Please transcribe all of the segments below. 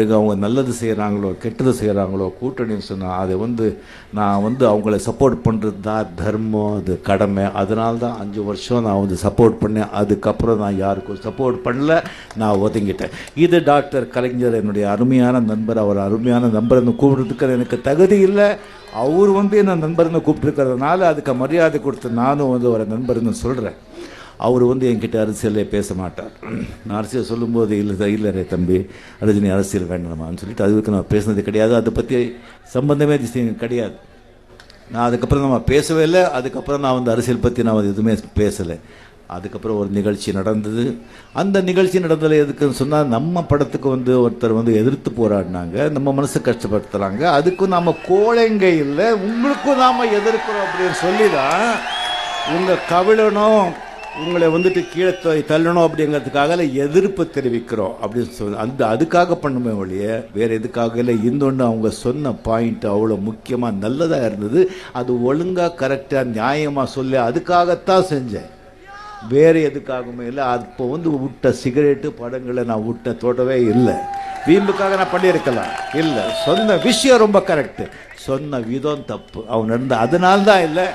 அவங்க நல்லது செய்கிறாங்களோ கெட்டது செய்கிறாங்களோ கூட்டணின்னு சொன்னால் அதை நான் அவங்கள சப்போர்ட் பண்ணுறது தான் தர்மம், அது கடமை. அதனால தான் 5 வருஷம் நான் சப்போர்ட் பண்ணேன். அதுக்கப்புறம் நான் யாருக்கும் சப்போர்ட் பண்ணல, நான் ஒதுங்கிட்டேன். இது டாக்டர் கலைஞர் என்னுடைய அருமையான நண்பர். அவர் அருமையான நண்பர்னு கூப்பிட்றதுக்கு எனக்கு தகுதி இல்லை. அவர் என்ன நண்பர்னு கூப்பிட்டுருக்கிறதுனால அதுக்கு மரியாதை கொடுத்து நானும் ஒரு நண்பர்னு சொல்கிறேன். அவர் என்கிட்ட அரசியலே பேச மாட்டார். நான் அரசியல் சொல்லும்போது இல்லை தம்பி ரஜினி அரசியல் வேண்டாமான்னு சொல்லிட்டு அதுக்கு நான் பேசுனது கிடையாது. அதை பற்றி சம்பந்தமே கிடையாது. நான் அதுக்கப்புறம் நம்ம பேசவே இல்லை. அதுக்கப்புறம் நான் அரசியல் பற்றி நான் எதுவுமே பேசலை. அதுக்கப்புறம் ஒரு நிகழ்ச்சி நடந்தது. அந்த நிகழ்ச்சி நடந்ததில் எதுக்குன்னு சொன்னால், நம்ம படத்துக்கு ஒருத்தர் எதிர்த்து போராடினாங்க, நம்ம மனசை கஷ்டப்படுத்துகிறாங்க. அதுக்கும் நாம் கோழைங்க இல்லை, உங்களுக்கும் நாம் எதிர்க்கிறோம் அப்படின்னு சொல்லி தான் உங்கள் கவிழனும் உங்களை கீழே தள்ளணும் அப்படிங்கிறதுக்காக எதிர்ப்பு தெரிவிக்கிறோம் அப்படின்னு சொல்லி அதுக்காக பண்ணுமே ஒழிய வேறு எதுக்காக இல்லை. இன்னொன்று, அவங்க சொன்ன பாயிண்ட் அவ்வளோ முக்கியமாக நல்லதாக இருந்தது. அது ஒழுங்காக கரெக்டாக நியாயமாக சொல்லி அதுக்காகத்தான் செஞ்சேன், வேறு எதுக்காகவுமே இல்லை. அப்போ விட்ட சிகரெட்டு படங்களை நான் தொடவே இல்லை. வீம்புக்காக நான் பண்ணியிருக்கலாம் இல்லை. சொன்ன விஷயம் ரொம்ப கரெக்டு, சொன்ன விதம் தப்பு. அவங்க நடந்த அதனால்தான் இல்லை.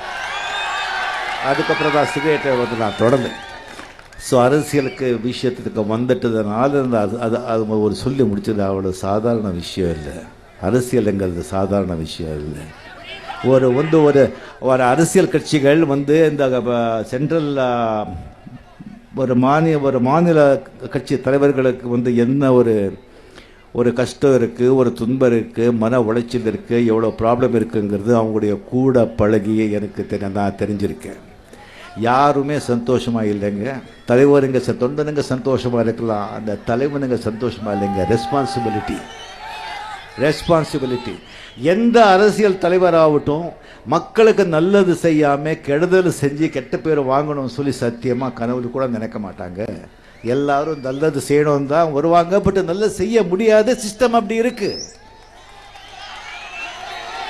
அதுக்கப்புறம் தான் சிகரெட்டை நான் தொடர்ந்தேன். ஸோ அரசியலுக்கு விஷயத்துக்கு வந்துட்டதுனால அது ஒரு சொல்லி முடிச்சது அவ்வளோ சாதாரண விஷயம் இல்லை. அரசியலுங்கிறது சாதாரண விஷயம் இல்லை. ஒரு அரசியல் கட்சிகள் இந்த சென்ட்ரல் ஒரு மாநில கட்சி தலைவர்களுக்கு என்ன ஒரு கஷ்டம் இருக்குது, ஒரு துன்பம் இருக்குது, மன உளைச்சல் இருக்குது, எவ்வளோ ப்ராப்ளம் இருக்குங்கிறது அவங்களுடைய கூட பழகி எனக்கு நான் தெரிஞ்சிருக்கேன். யாருமே சந்தோஷமாக இல்லைங்க. தலைவருங்க தொண்டனுங்க சந்தோஷமாக இருக்கலாம், அந்த தலைவனுங்க சந்தோஷமாக இல்லைங்க. ரெஸ்பான்சிபிலிட்டி எந்த அரசியல் தலைவராகட்டும் மக்களுக்கு நல்லது செய்யாமல் கெடுதல் செஞ்சு கெட்ட பேர் வாங்கணும்னு சொல்லி சத்தியமாக கனவுல கூட நினைக்க மாட்டாங்க. எல்லாரும் நல்லது செய்யணும் தான் வருவாங்க, பட் நல்லது செய்ய முடியாது, சிஸ்டம் அப்படி இருக்கு.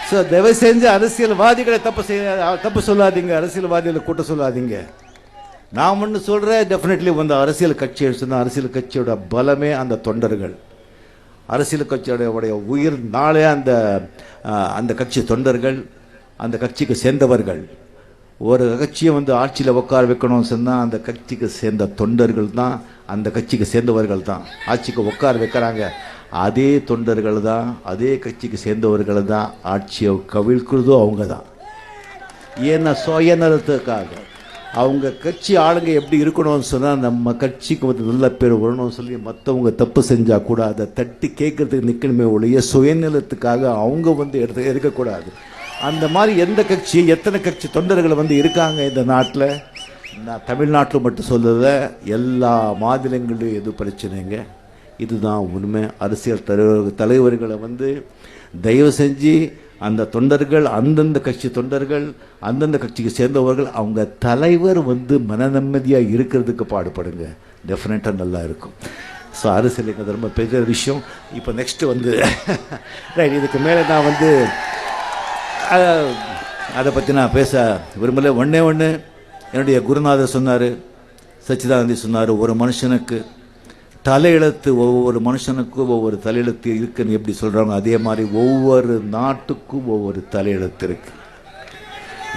ஸோ தயவு செஞ்சு அரசியல்வாதிகளை தப்பு சொல்லாதீங்க, அரசியல்வாதிகளை கூட்ட சொல்லாதீங்க. நான் ஒன்று சொல்கிறேன், டெஃபினெட்லி அரசியல் கட்சி சொன்னால் அரசியல் கட்சியோட பலமே அந்த தொண்டர்கள். அரசியல் கட்சியோடைய உயிர் நாளே அந்த கட்சி தொண்டர்கள், அந்த கட்சிக்கு சேர்ந்தவர்கள். ஒரு கட்சியை ஆட்சியில் உட்கார வைக்கணும்னு சொன்னால் அந்த கட்சிக்கு சேர்ந்த தொண்டர்கள் தான், அந்த கட்சிக்கு சேர்ந்தவர்கள் தான் ஆட்சிக்கு உட்கார வைக்கிறாங்க. அதே தொண்டர்கள் தான், அதே கட்சிக்கு சேர்ந்தவர்கள் தான் ஆட்சியை கவிழ்க்கிறதோ அவங்க தான். ஏன்னா சுயநலத்துக்காக அவங்க கட்சி ஆளுங்க எப்படி இருக்கணும்னு சொன்னால், நம்ம கட்சிக்கு நல்ல பேர் வரணும்னு சொல்லி மற்றவங்க தப்பு செஞ்சால் கூட அதை தட்டி கேட்கறதுக்கு நிற்கணுமே ஒழிய சுயநலத்துக்காக அவங்க இருக்கக்கூடாது. அந்த மாதிரி எந்த கட்சி எத்தனை கட்சி தொண்டர்கள் இருக்காங்க இந்த நாட்டில். நான் தமிழ்நாட்டில் மட்டும் சொல்லல, எல்லா மாநிலங்களிலும் எது பிரச்சனைங்க. இதுதான் உண்மை. அரசியல் தலைவர்களை தயவு செஞ்சு அந்த தொண்டர்கள், அந்தந்த கட்சி தொண்டர்கள், அந்தந்த கட்சிக்கு சேர்ந்தவர்கள், அவங்க தலைவர் மன நிம்மதியாக இருக்கிறதுக்கு பாடுபடுங்க, டெஃபினட்டாக நல்லா இருக்கும். ஸோ அரசியலுக்கு ரொம்ப பெரிய விஷயம். இப்போ நெக்ஸ்ட்டு ரைட், இதுக்கு மேலே நான் அதை பற்றி நான் பேச விரும்பலை. ஒன்று என்னுடைய குருநாதர் சொன்னார், சச்சிதானந்தி சொன்னார், ஒரு மனுஷனுக்கு தலையெழுத்து, ஒவ்வொரு மனுஷனுக்கும் ஒவ்வொரு தலையெழுத்து இருக்குன்னு எப்படி சொல்கிறாங்க, அதே மாதிரி ஒவ்வொரு நாட்டுக்கும் ஒவ்வொரு தலையெழுத்து இருக்குது.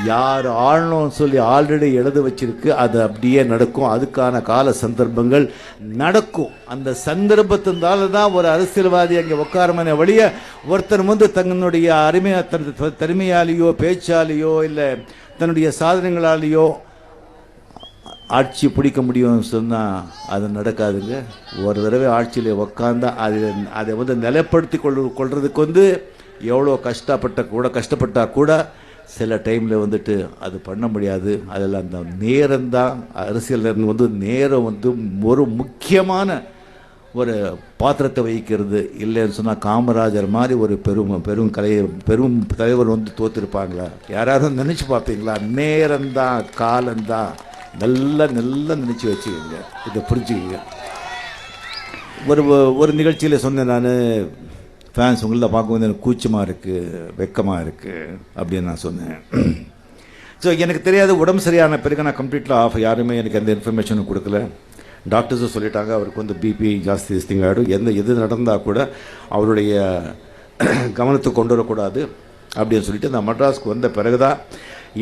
யார் ஆளணும்னு சொல்லி ஆல்ரெடி எழுத வச்சிருக்கு, அது அப்படியே நடக்கும். அதுக்கான கால சந்தர்ப்பங்கள் நடக்கும். அந்த சந்தர்ப்பத்தினால தான் ஒரு அரசியல்வாதி அங்கே உட்காரமான வழிய ஒருத்தர் தன்னுடைய தனிமையாலேயோ பேச்சாலேயோ இல்லை தன்னுடைய சாதனைகளாலேயோ ஆட்சி பிடிக்க முடியும்னு சொன்னால் அது நடக்காதுங்க. ஒரு தடவை ஆட்சியில் உக்காந்தா அதை நிலைப்படுத்தி கொள்றதுக்கு எவ்வளோ கஷ்டப்பட்டால் கூட சில டைமில் அது பண்ண முடியாது. அதில் அந்த நேரம்தான் அரசியல் நேரம் ஒரு முக்கியமான ஒரு பாத்திரத்தை வகிக்கிறது. இல்லைன்னு சொன்னால் காமராஜர் மாதிரி ஒரு பெரும் தலைவர் தோற்றிருப்பாங்களா? யாராவது நினச்சி பார்ப்பீங்களா? நேரம்தான், காலம்தான். நல்லா நினச்சி வச்சுக்கோங்க, இதை புரிஞ்சுக்கோங்க. ஒரு நிகழ்ச்சியில் சொன்னேன் நான், ஃபேன்ஸ் உங்களில் பார்க்கும்போது எனக்கு கூச்சமாக இருக்குது, வெக்கமாக இருக்குது அப்படின்னு நான் சொன்னேன். ஸோ எனக்கு தெரியாது, உடம்பு சரியான பிறகு நான் கம்ப்ளீட்லாம் ஆஃப், யாருமே எனக்கு எந்த இன்ஃபர்மேஷனும் கொடுக்கல. டாக்டர்ஸும் சொல்லிட்டாங்க அவருக்கு வந்து பிபி ஜாஸ்தி திங் ஆகிடும், எது நடந்தால் கூட அவருடைய கவனத்துக்கு கொண்டு வரக்கூடாது அப்படின்னு சொல்லிட்டு நான் மெட்ராஸ்க்கு வந்த பிறகு தான்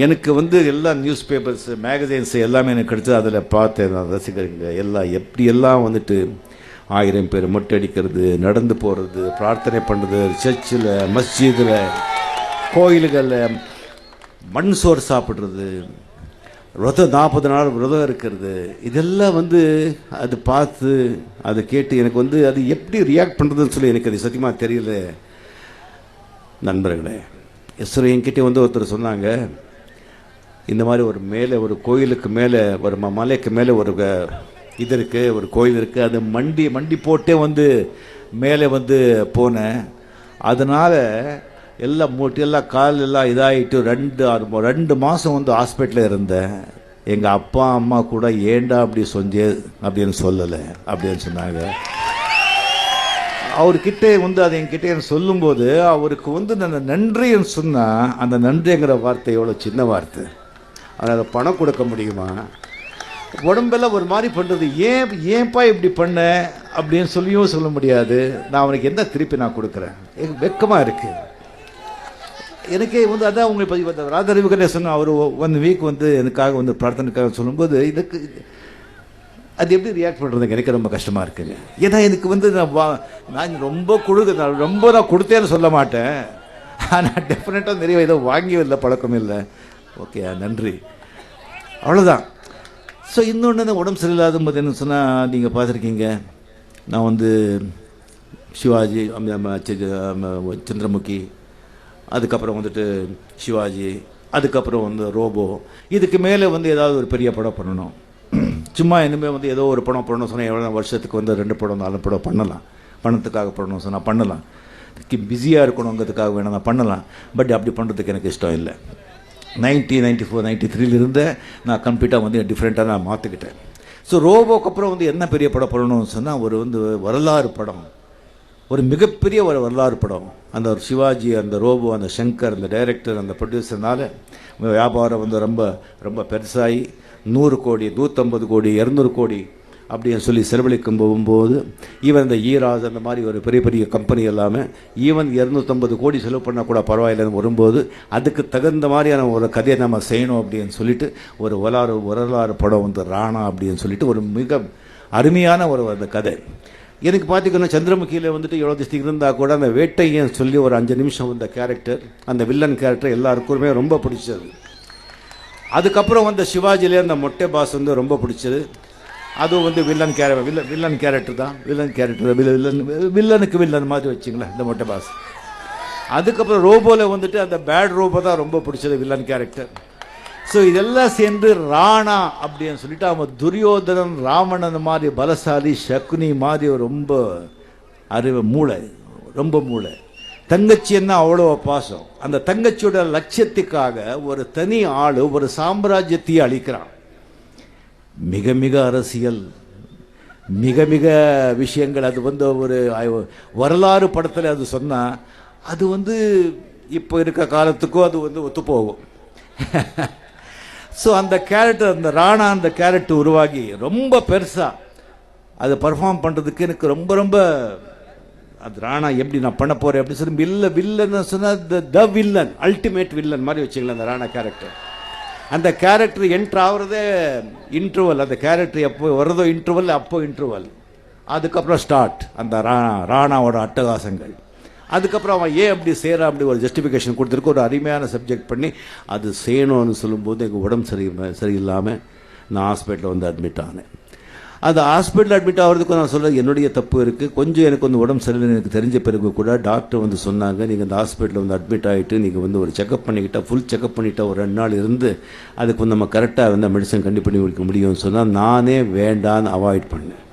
எனக்கு வந்து எல்லா நியூஸ் பேப்பர்ஸ் மேகசைன்ஸ் எல்லாமே எனக்கு கிடைச்சது. அதில் பார்த்தேன் நான் ரசிகருங்க எல்லாம் எப்படியெல்லாம் வந்துட்டு 1000 பேர் மொட்டை அடிக்கிறது, நடந்து போகிறது, பிரார்த்தனை பண்ணுறது, சர்ச்சில், மஸ்ஜிதில், கோயில்களில் மண் சோறு சாப்பிட்றது, 40 நாள் விரதம் இருக்கிறது, இதெல்லாம் வந்து அது பார்த்து அதை கேட்டு எனக்கு வந்து அது எப்படி ரியாக்ட் பண்ணுறதுன்னு சொல்லி எனக்கு அது சத்தியமாக தெரியல நண்பர்களே. என்கிட்ட வந்து ஒருத்தர் சொன்னாங்க, இந்த மாதிரி ஒரு மேலே ஒரு கோயிலுக்கு மேலே ஒரு மலைக்கு மேலே ஒரு இது இருக்குது, ஒரு கோயில் இருக்குது, அது மண்டி போட்டே வந்து மேலே வந்து போனேன். அதனால் எல்லாம் மூட்டையெல்லாம் கால் எல்லாம் இதாகிட்டு 2 மாதம் வந்து ஹாஸ்பிட்டலில் இருந்தேன். எங்கள் அப்பா அம்மா கூட ஏண்டா அப்படி சொஞ்சே அப்படின்னு சொல்லலை அப்படின்னு சொன்னாங்க. அவர்கிட்ட வந்து அதை என்கிட்ட சொல்லும்போது அவருக்கு வந்து நான் நன்றின்னு சொன்னால் அந்த நன்றிங்கிற வார்த்தை எவ்வளோ சின்ன வார்த்தை. அதனால் பணம் கொடுக்க முடியுமா? உடம்பெல்லாம் ஒரு மாதிரி பண்ணுறது, ஏன்ப்பா இப்படி பண்ண அப்படின்னு சொல்லியும் சொல்ல முடியாது. நான் அவனுக்கு என்ன திருப்பி நான் கொடுக்குறேன்? எனக்கு வெக்கமாக இருக்குது. எனக்கே வந்து அதான் உங்களுக்கு ராதரவிகரே சொன்ன அவர் 1 வீக் வந்து எனக்காக வந்து பிரார்த்தனைக்காக சொல்லும்போது இதுக்கு அது எப்படி ரியாக்ட் பண்ணுறது எனக்கு ரொம்ப கஷ்டமாக இருக்குங்க. ஏன்னா எனக்கு வந்து நான் ரொம்ப நான் கொடுத்தேன்னு சொல்ல மாட்டேன். ஆனால் டெஃபினட்டாக நிறைய ஏதோ வாங்கி இல்லை, பழக்கம் இல்லை. ஓகே, நன்றி, அவ்வளோதான். ஸோ இன்னொன்று உடம்பு சரியில்லாத போது என்ன சொன்னால் நீங்கள் பார்த்துருக்கீங்க, நான் வந்து சிவாஜி, சந்திரமுகி, அதுக்கப்புறம் வந்துட்டு சிவாஜி, அதுக்கப்புறம் வந்து ரோபோ, இதுக்கு மேலே வந்து ஏதாவது ஒரு பெரிய படம் பண்ணணும். சும்மா இனிமேல் வந்து ஏதோ ஒரு படம் பண்ணணும் சொன்னால் எவ்வளோ வருஷத்துக்கு வந்து 2 படம் 4 படம் பண்ணலாம். பணத்துக்காக பண்ணணும் சொன்னால் பண்ணலாம், பிஸியாக இருக்கணுங்கிறதுக்காக வேணும் நான் பண்ணலாம். பட் அப்படி பண்ணுறதுக்கு எனக்கு இஷ்டம் இல்லை. 94, 93 நான் கம்ப்ளீட்டாக வந்து டிஃப்ரெண்ட்டாக நான் மாற்றிக்கிட்டேன். ஸோ ரோபோக்கு அப்புறம் வந்து என்ன பெரிய படம் பண்ணணும்னு சொன்னால் ஒரு வந்து வரலாறு படம், ஒரு மிகப்பெரிய ஒரு வரலாறு படம். அந்த ஒரு சிவாஜி, அந்த ரோபோ, அந்த சங்கர், அந்த டைரக்டர், அந்த ப்ரொடியூசர்னால வியாபாரம் வந்து ரொம்ப ரொம்ப பெருசாகி 100 கோடி, 150 கோடி, 200 கோடி அப்படின்னு சொல்லி செலவழிக்கும் போகும்போது ஈவன் இந்த ஈராஸ் அந்த மாதிரி ஒரு பெரிய பெரிய கம்பெனி எல்லாமே ஈவன் 250 கோடி செலவு பண்ணால் கூட பரவாயில்லைன்னு வரும்போது அதுக்கு தகுந்த மாதிரியான ஒரு கதையை நம்ம செய்யணும் அப்படின்னு சொல்லிட்டு ஒரு வரலாறு படம் வந்து ராணா அப்படின்னு சொல்லிட்டு ஒரு மிக அருமையான அந்த கதை. எனக்கு பார்த்திங்கன்னா சந்திரமுகியில் வந்துட்டு எவ்வளோ டிஸ்ட்ரிக் இருந்தால் கூட அந்த வேட்டையன்னு சொல்லி ஒரு 5 நிமிஷம் வந்த கேரக்டர், அந்த வில்லன் கேரக்டர் எல்லாருக்குமே ரொம்ப பிடிச்சது. அதுக்கப்புறம் வந்து சிவாஜிலே அந்த மொட்டை பாஸ் வந்து ரொம்ப பிடிச்சது. அதுவும் வந்து வில்லன் கேரக்டர் தான், வில்லனுக்கு வில்லன் மாதிரி வச்சுங்களேன் இந்த மொட்டை பாஸ். அதுக்கப்புறம் ரோபோவில் வந்துட்டு அந்த பேட் ரோபோ தான் ரொம்ப பிடிச்சது, வில்லன் கேரக்டர். ஸோ இதெல்லாம் சேர்ந்து ராணா அப்படின்னு சொல்லிட்டு அவன் துரியோதனன், ராவணன் மாதிரி பலசாலி, சக்குனி மாதிரி ரொம்ப ரொம்ப மூளை. தங்கச்சி என்ன அவ்வளோ பாசம். அந்த தங்கச்சியோட லட்சியத்துக்காக ஒரு தனி ஆள் ஒரு சாம்ராஜ்யத்தையே அளிக்கிறான். மிக மிக அரசியல், மிக மிக விஷயங்கள். அது வந்து ஒரு வரலாறு படத்தில் அது சொன்னால் அது வந்து இப்போ இருக்க காலத்துக்கும் அது வந்து ஒத்துப்போகும். ஸோ அந்த கேரக்டர், அந்த ராணா அந்த கேரக்டர் உருவாகி ரொம்ப பெருசாக அதை பர்ஃபார்ம் பண்ணுறதுக்கு எனக்கு ரொம்ப ரொம்ப அது ராணா எப்படி நான் பண்ண போகிறேன் அப்படின்னு சொல்லி வில்லன் சொன்னால் த வில்லன், அல்டிமேட் வில்லன் மாதிரி வச்சுக்கலாம் அந்த ராணா கேரக்டர். அந்த கேரக்டர் என்ட்ரு ஆகுறதே இன்டர்வல், அந்த கேரக்டர் எப்போ வர்றதோ இன்டர்வல், அப்போ இன்டர்வல். அதுக்கப்புறம் ஸ்டார்ட் அந்த ராணாவோட அட்டகாசங்கள். அதுக்கப்புறம் அவன் ஏன் அப்படி செய்கிறான் அப்படி ஒரு ஜஸ்டிஃபிகேஷன் கொடுத்துருக்கு, ஒரு அருமையான சப்ஜெக்ட் பண்ணி அது செய்யணும்னு சொல்லும்போது எங்கள் உடம்பு சரியில்லாமல் நான் ஹாஸ்பிட்டலில் வந்து அட்மிட் ஆனேன். அந்த ஹாஸ்பிட்டல் அட்மிட் ஆகிறதுக்கு நான் சொல்ல என்னுடைய தப்பு இருக்குது. கொஞ்சம் எனக்கு வந்து உடம்பு சரியில்லை எனக்கு தெரிஞ்ச பிறகு கூட டாக்டர் வந்து சொன்னாங்க, நீங்கள் இந்த ஹாஸ்பிட்டலில் வந்து அட்மிட் ஆகிட்டு நீங்கள் வந்து ஒரு செக்கப் பண்ணிக்கிட்டால், ஃபுல் செக்கப் பண்ணிவிட்டால் ஒரு 2 நாள் இருந்து அதுக்கு வந்து நம்ம கரெக்டாக வந்து மெடிசன் கண்டிப்பாக பண்ணி கொடுக்க முடியும்னு சொன்னால் நானே வேண்டான்னு அவாய்ட் பண்ணேன்.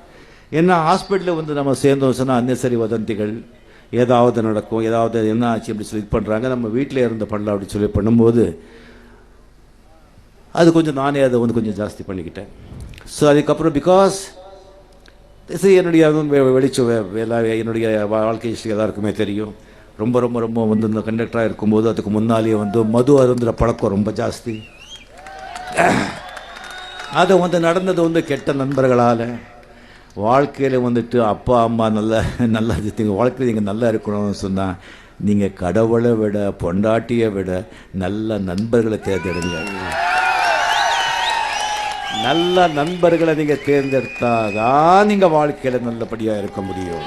ஏன்னா ஹாஸ்பிட்டலில் வந்து நம்ம சேர்ந்தோம் சொன்னால் அன்னெசரி வதந்திகள், ஏதாவது நடக்கும், ஏதாவது என்ன ஆச்சு அப்படி சொல்லி இது பண்ணுறாங்க. நம்ம வீட்டில் இருந்து பண்ணலாம் அப்படி சொல்லி பண்ணும்போது அது கொஞ்சம் நானே அதை வந்து கொஞ்சம் ஜாஸ்தி பண்ணிக்கிட்டேன். ஸோ அதுக்கப்புறம் பிகாஸ் என்னுடைய வெளிச்சம் என்னுடைய வாழ்க்கை ஹிஸ்ட்ரி எல்லாருக்குமே தெரியும். ரொம்ப ரொம்ப ரொம்ப வந்து இந்த கண்டக்டராக இருக்கும்போது அதுக்கு முன்னாலேயே வந்து மது அருந்துற பழக்கம் ரொம்ப ஜாஸ்தி. அதை வந்து நடந்தது வந்து கெட்ட நண்பர்களால், வாழ்க்கையில் வந்துட்டு அப்பா அம்மா நல்லா வாழ்க்கையில் நீங்கள் நல்லா இருக்கணும்னு சொன்னால் நீங்கள் கடவுளை விட பொண்டாட்டியை விட நல்ல நண்பர்களை தேர்ந்தெடுங்க. நல்ல நண்பர்களை நீங்கள் தேர்ந்தெடுத்தாதான் நீங்கள் வாழ்க்கையில் நல்லபடியாக இருக்க முடியும்.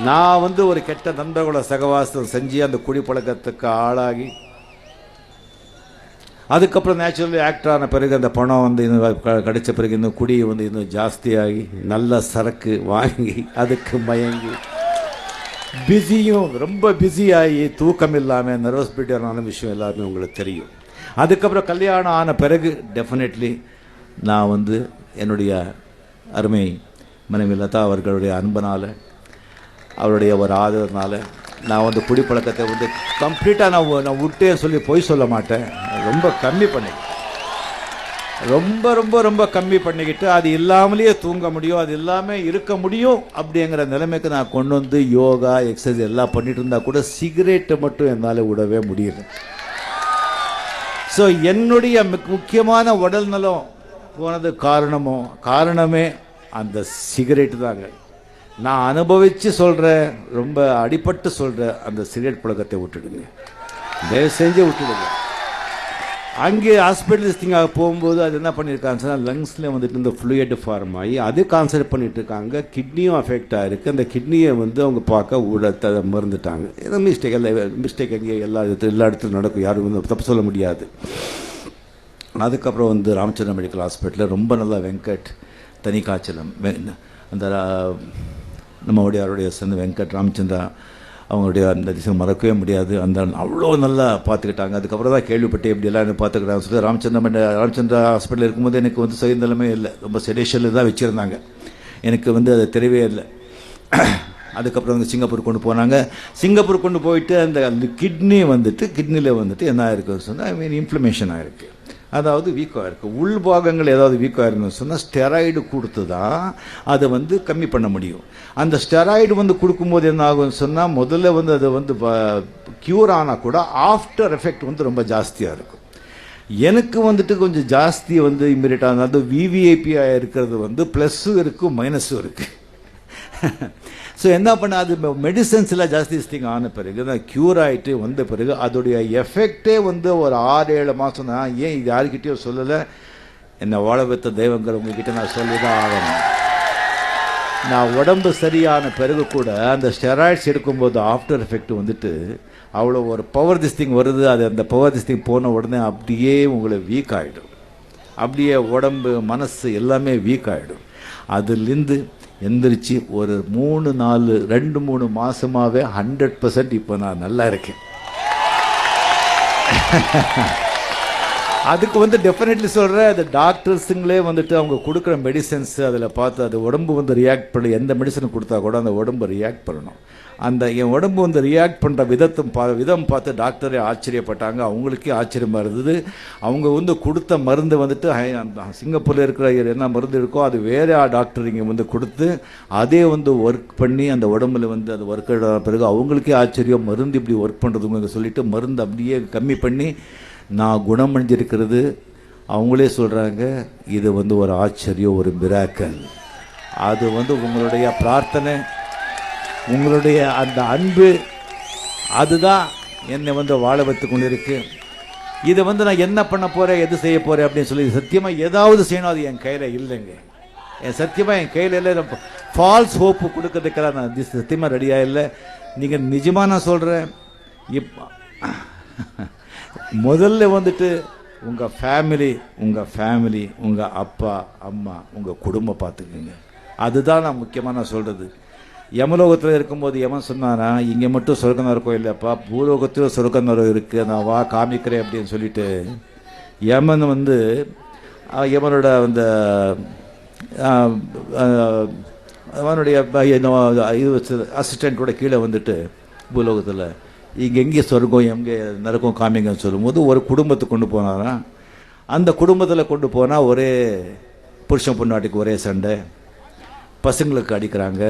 நான் வந்து ஒரு கெட்ட நண்பர்களோட சகவாசம் செஞ்சு அந்த குடிப்பழக்கத்துக்கு ஆளாகி அதுக்கப்புறம் நேச்சுரலி ஆக்டர் ஆன பிறகு அந்த பணம் வந்து இன்னும் கிடைச்ச பிறகு இன்னும் குடி வந்து இன்னும் ஜாஸ்தியாகி நல்ல சரக்கு வாங்கி அதுக்கு மயங்கி பிஸியும் ரொம்ப பிஸியாகி தூக்கம் இல்லாமல் நர்வஸ் பீட்டான விஷயம் எல்லாருமே உங்களுக்கு தெரியும். அதுக்கப்புறம் கல்யாணம் ஆன பிறகு டெஃபினெட்லி நான் வந்து என்னுடைய அருமை மனைவி லதா அவர்களுடைய அன்பனால் அவருடைய ஒரு ஆதரவுனால நான் வந்து குடிப்பழக்கத்தை வந்து கம்ப்ளீட்டாக நான் விட்டேன்னு சொல்லி பொய் சொல்ல மாட்டேன், ரொம்ப கம்மி பண்ணிக்கிட்டேன். ரொம்ப ரொம்ப ரொம்ப கம்மி பண்ணிக்கிட்டு அது இல்லாமலேயே தூங்க முடியும், அது இல்லாமல் இருக்க முடியும் அப்படிங்கிற நிலைமைக்கு நான் கொண்டு வந்து யோகா எக்ஸசைஸ் எல்லாம் பண்ணிட்டு இருந்தால் கூட சிகரெட்டை மட்டும் என்னால் விடவே முடியல. ஸோ என்னுடைய முக்கியமான உடல் நலம் போனது காரணமே அந்த சிகரெட்டு தாங்க. நான் அனுபவித்து சொல்கிறேன், ரொம்ப அடிபட்டு சொல்கிறேன், அந்த சிகரெட் பழக்கத்தை விட்டுடுங்க, தயவு செஞ்சு விட்டுடுங்க. அங்கே ஹாஸ்பிட்டலிஸ்டிங்காக போகும்போது அது என்ன பண்ணியிருக்காங்க சொன்னால் லங்ஸில் வந்துட்டு இந்த ஃப்ளூயிட் ஃபார்ம் ஆகி அது கான்சன்ட்ரேட் பண்ணிட்டு இருக்காங்க, கிட்னியும் அஃபெக்ட் ஆகிருக்கு. அந்த கிட்னியை வந்து அவங்க பார்க்க மறந்துட்டாங்க. ஏதோ மிஸ்டேக் எங்கே எல்லா இடத்துலையும் நடக்கும், யாரும் வந்து தப்பு சொல்ல முடியாது. அதுக்கப்புறம் வந்து ராமச்சந்திரா மெடிக்கல் ஹாஸ்பிட்டலில் ரொம்ப நல்லா வெங்கட் தனி காய்ச்சலம் அந்த நம்மளுடைய அவருடைய சேர்ந்து வெங்கட் ராமச்சந்திரா அவங்களுடைய அந்த திசை மறக்கவே முடியாது. அந்த அவ்வளோ நல்லா பார்த்துக்கிட்டாங்க. அதுக்கப்புறம் தான் கேள்விப்பட்டு எப்படியெல்லாம் என்ன பார்த்துக்கிட்டாங்க சொல்லி ராமச்சந்திரா ஹாஸ்பிட்டலில் இருக்கும்போது எனக்கு வந்து சுயநலமே இல்லை, ரொம்ப செடேஷனில் தான் வச்சுருந்தாங்க, எனக்கு வந்து அது தெரியவே இல்லை. அதுக்கப்புறம் வந்து சிங்கப்பூர் கொண்டு போனாங்க. சிங்கப்பூர் கொண்டு போயிட்டு அந்த கிட்னியில் வந்துட்டு என்ன ஆயிருக்குன்னு சொன்னால் இன்ஃப்ளமேஷன் ஆகிருக்கு, அதாவது வீக்காக இருக்குது. உள்பாகங்கள் ஏதாவது வீக்காக இருக்குன்னு சொன்னால் ஸ்டெராய்டு கொடுத்து தான் அதை வந்து கம்மி பண்ண முடியும். அந்த ஸ்டெராய்டு வந்து கொடுக்கும்போது என்ன ஆகும்னு சொன்னால் முதல்ல வந்து அது வந்து க்யூர் ஆனால் கூட ஆஃப்டர் எஃபெக்ட் வந்து ரொம்ப ஜாஸ்தியாக இருக்கும். எனக்கு வந்துட்டு கொஞ்சம் ஜாஸ்தி வந்து இம்மிடியேட் ஆனது விவிஐபியாக இருக்கிறது வந்து ப்ளஸ்ஸும் இருக்குது மைனஸும் இருக்குது. ஸோ என்ன பண்ண அது மெடிசன்ஸ்லாம் ஜாஸ்தி ஸ்டிங் ஆன பிறகு தான் க்யூர் ஆகிட்டு வந்த பிறகு அதோடைய எஃபெக்டே வந்து ஒரு 6-7 மாதம் தான். ஏன் இது யாருக்கிட்டேயோ சொல்லலை, என்னை வாழ வைத்த தெய்வங்கள் உங்ககிட்ட நான் சொல்லி தான் ஆகணும். நான் உடம்பு சரியான பிறகு கூட அந்த ஸ்டெராய்ட்ஸ் எடுக்கும்போது ஆஃப்டர் எஃபெக்ட் வந்துட்டு அவ்வளோ ஒரு பவர் திஸ்டிங் வருது. அது அந்த பவர் திஸ்டிங் போன உடனே அப்படியே உங்களை வீக் ஆகிடும், அப்படியே உடம்பு மனசு எல்லாமே வீக் ஆகிடும். அதுலேருந்து எந்திரிச்சு ஒரு 2-3 மாதமாகவே 100% இப்போ நான் நல்லா இருக்கேன். அதுக்கு வந்து டெஃபினெட்லி சொல்கிறேன், அது டாக்டர்ஸுங்களே வந்துட்டு அவங்க கொடுக்குற மெடிசன்ஸ் அதில் பார்த்து அது உடம்பு வந்து ரியாக்ட் பண்ணி எந்த மெடிசன் கொடுத்தா கூட அந்த உடம்பு ரியாக்ட் பண்ணணும். அந்த என் உடம்பு வந்து ரியாக்ட் பண்ணுற விதம் பார்த்து டாக்டரே ஆச்சரியப்பட்டாங்க, அவங்களுக்கே ஆச்சரியமாக இருந்தது. அவங்க வந்து கொடுத்த மருந்து வந்துட்டு சிங்கப்பூரில் இருக்கிற என்ன மருந்து இருக்கோ அது வேறு டாக்டர் இங்கே வந்து கொடுத்து அதே வந்து ஒர்க் பண்ணி அந்த உடம்புல வந்து அது ஒர்க் ஆன பிறகு அவங்களுக்கே ஆச்சரியம், மருந்து இப்படி ஒர்க் பண்ணுறதுங்க சொல்லிட்டு மருந்து அப்படியே கம்மி பண்ணி நான் குணமடைஞ்சிருக்கிறது. அவங்களே சொல்கிறாங்க இது வந்து ஒரு ஆச்சரியம், ஒரு மிராக்கல். அது வந்து உங்களுடைய பிரார்த்தனை, உங்களுடைய அந்த அன்பு, அதுதான் என்னை வந்து வாழ வைத்து கொண்டு இருக்கு. இதை வந்து நான் என்ன பண்ண போகிறேன், எது செய்ய போகிறேன் அப்படின்னு சொல்லி சத்தியமாக ஏதாவது செய்யணும், அது என் கையில் இல்லைங்க. சத்தியமாக என் கையில் இல்லை. ஃபால்ஸ் ஹோப்பு கொடுக்கறதுக்கெல்லாம் நான் சத்தியமாக ரெடியாக இல்லை. நீங்கள் நிஜமாக நான் சொல்கிறேன், முதல்ல வந்துட்டு உங்கள் ஃபேமிலி, உங்கள் அப்பா அம்மா, உங்கள் குடும்பம் பார்த்துக்குங்க. அதுதான் நான் முக்கியமாக நான் சொல்கிறது. யமலோகத்தில் இருக்கும்போது யமன் சொன்னானா இங்கே மட்டும் சொர்க்கம் நரக்கம் இல்லைப்பா, பூலோகத்திலும் சொர்க்கம் நரகம் இருக்குது, நான் வா காமிக்கிறேன் அப்படின்னு சொல்லிட்டு யமன் வந்து யமனோட அந்த அவனுடைய அசிஸ்டண்ட்டோட கீழே வந்துட்டு பூலோகத்தில் இங்கே எங்கே சொர்க்கம் எங்கே நரக்கம் காமிங்கன்னு சொல்லும்போது ஒரு குடும்பத்தை கொண்டு போனாரா. அந்த குடும்பத்தில் கொண்டு போனால் ஒரே புருஷன் பொண்ணாட்டிக்கு ஒரே சண்டை, பசங்களுக்கு அடிக்கிறாங்க,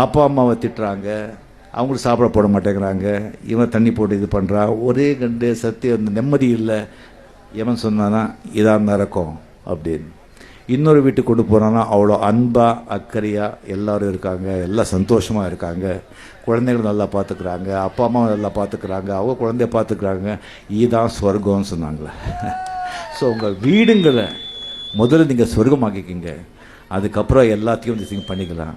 அப்பா அம்மாவை திட்டுறாங்க, அவங்களுக்கு சாப்பிட போட மாட்டேங்கிறாங்க, இவன் தண்ணி போட்டு இது பண்ணுறான், ஒரே கண்டு சத்தியம் அந்த நிம்மதி இல்லை. எவன் சொன்னானா இதான் நடக்கும் அப்படின்னு. இன்னொரு வீட்டுக்கு கொண்டு போகிறான்னா அவ்வளோ அன்பாக அக்கறையாக எல்லோரும் இருக்காங்க, எல்லாம் சந்தோஷமாக இருக்காங்க, குழந்தைகள் நல்லா பார்த்துக்குறாங்க, அப்பா அம்மா நல்லா பார்த்துக்குறாங்க, அவங்க குழந்தைய பார்த்துக்குறாங்க. இதுதான் சொர்க்கம்னு சொன்னாங்களே. ஸோ உங்கள் வீடுங்களை முதல்ல நீங்கள் சொர்க்கமாக்கிக்கிங்க, அதுக்கப்புறம் எல்லாத்தையும் வந்து நீங்கள் பண்ணிக்கலாம்.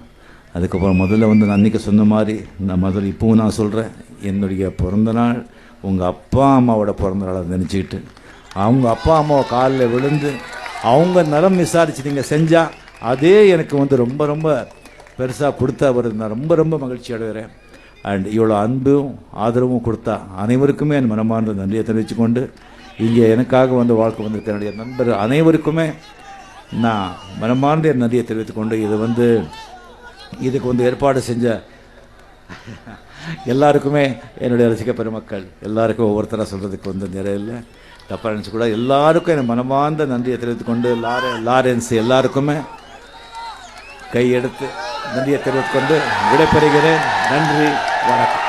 அதுக்கப்புறம் முதல்ல வந்து நான் அன்றைக்கி சொன்ன மாதிரி நான் முதல்ல இப்போவும் நான் சொல்கிறேன், என்னுடைய பிறந்தநாள் உங்கள் அப்பா அம்மாவோட பிறந்தநாளை நினச்சிக்கிட்டு அவங்க அப்பா அம்மாவை காலில் விழுந்து அவங்க நலம் விசாரித்து நீங்கள் செஞ்சால் அதே எனக்கு வந்து ரொம்ப ரொம்ப பெருசாக கொடுத்தா வருது. நான் ரொம்ப ரொம்ப மகிழ்ச்சி அடைகிறேன். அண்ட் இவ்வளோ அன்பும் ஆதரவும் கொடுத்தா அனைவருக்குமே என் மனமார்ந்த நன்றியை தெரிவித்துக்கொண்டு, இங்கே எனக்காக வந்து வாழ்க்கை வந்திருக்க என்னுடைய நண்பர் அனைவருக்குமே நான் மனமார்ந்த நன்றியை தெரிவித்துக்கொண்டு, இதுக்கு வந்து ஏற்பாடு செஞ்ச எல்லாருக்குமே என்னுடைய ரசிக பெருமக்கள் எல்லாருக்கும் ஒவ்வொருத்தராக சொல்கிறதுக்கு வந்து நிறைய இல்லை, தப்பாக நினச்சிக்கூட எல்லாருக்கும் என் மனமார்ந்த நன்றியை தெரிவித்துக்கொண்டு, லாரன்ஸ் எல்லாருக்குமே கையெடுத்து நன்றியை தெரிவித்துக்கொண்டு விடைபெறுகிறேன். நன்றி, வணக்கம்.